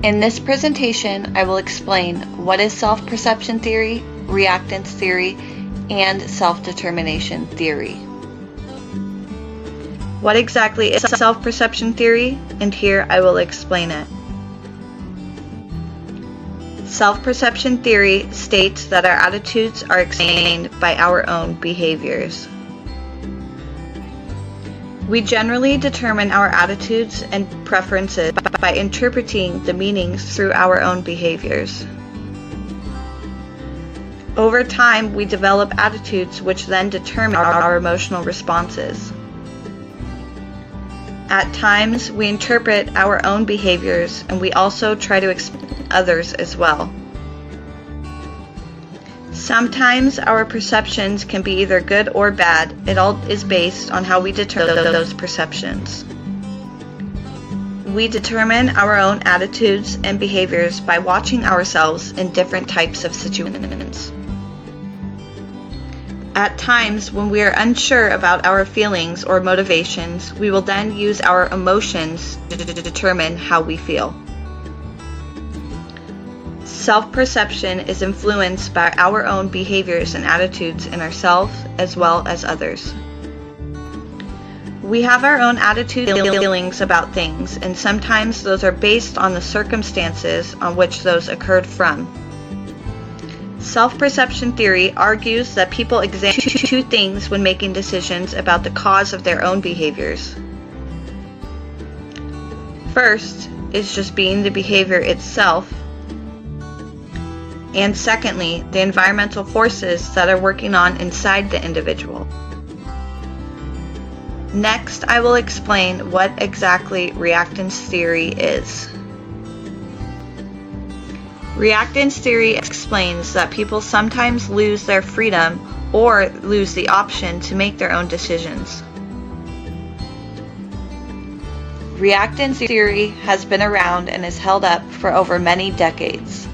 In this presentation, I will explain what is self-perception theory, reactance theory, and self-determination theory. What exactly is self-perception theory? And here I will explain it. Self-perception theory states that our attitudes are explained by our own behaviors. We generally determine our attitudes and preferences by interpreting the meanings through our own behaviors. Over time, we develop attitudes which then determine our emotional responses. At times, we interpret our own behaviors, and we also try to explain others as well. Sometimes our perceptions can be either good or bad. It all is based on how we determine those perceptions. We determine our own attitudes and behaviors by watching ourselves in different types of situations. At times, when we are unsure about our feelings or motivations, we will then use our emotions to determine how we feel. Self-perception is influenced by our own behaviors and attitudes in ourselves as well as others. We have our own attitudes and feelings about things, and sometimes those are based on the circumstances on which those occurred from. Self-perception theory argues that people examine two things when making decisions about the cause of their own behaviors. First is just being the behavior itself, and secondly, the environmental forces that are working on inside the individual. Next, I will explain what exactly reactance theory is. Reactance theory explains that people sometimes lose their freedom or lose the option to make their own decisions. Reactance theory has been around and is held up for over many decades.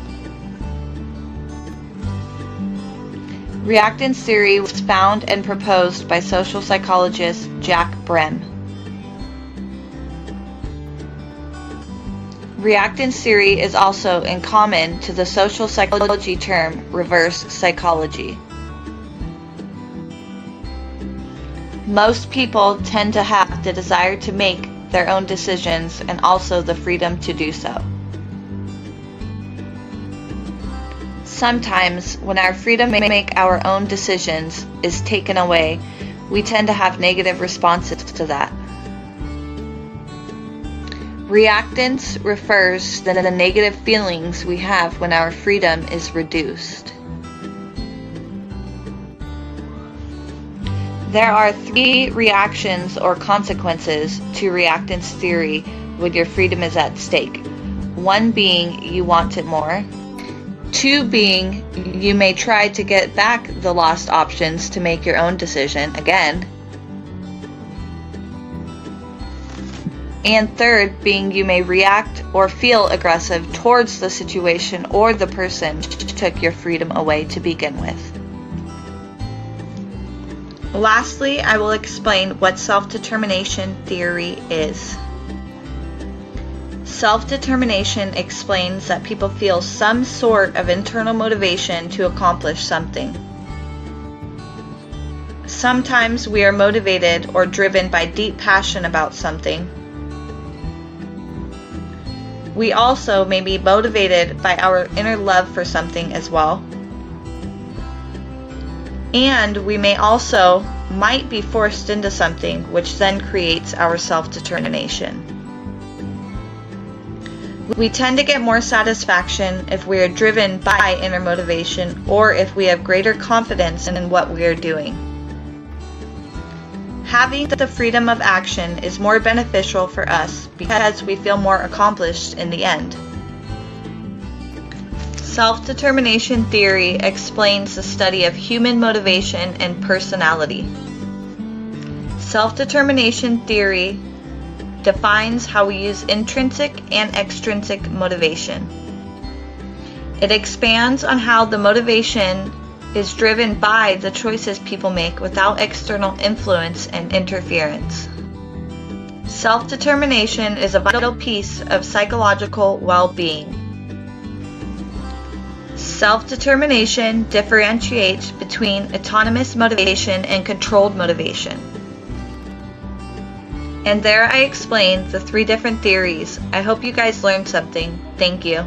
Reactance theory was found and proposed by social psychologist Jack Brem. Reactance theory is also in common to the social psychology term reverse psychology. Most people tend to have the desire to make their own decisions and also the freedom to do so. Sometimes, when our freedom to make our own decisions is taken away, we tend to have negative responses to that. Reactance refers to the negative feelings we have when our freedom is reduced. There are 3 reactions or consequences to reactance theory when your freedom is at stake. 1 being you want it more. 2 being you may try to get back the lost options to make your own decision again. And 3rd being you may react or feel aggressive towards the situation or the person who took your freedom away to begin with. Lastly, I will explain what self-determination theory is. Self-determination explains that people feel some sort of internal motivation to accomplish something. Sometimes we are motivated or driven by deep passion about something. We also may be motivated by our inner love for something as well. And we may also might be forced into something, which then creates our self-determination. We tend to get more satisfaction if we are driven by inner motivation or if we have greater confidence in what we are doing. Having the freedom of action is more beneficial for us because we feel more accomplished in the end. Self-determination theory explains the study of human motivation and personality. Self-determination theory defines how we use intrinsic and extrinsic motivation. It expands on how the motivation is driven by the choices people make without external influence and interference. Self-determination is a vital piece of psychological well-being. Self-determination differentiates between autonomous motivation and controlled motivation. And there I explained the 3 different theories. I hope you guys learned something. Thank you.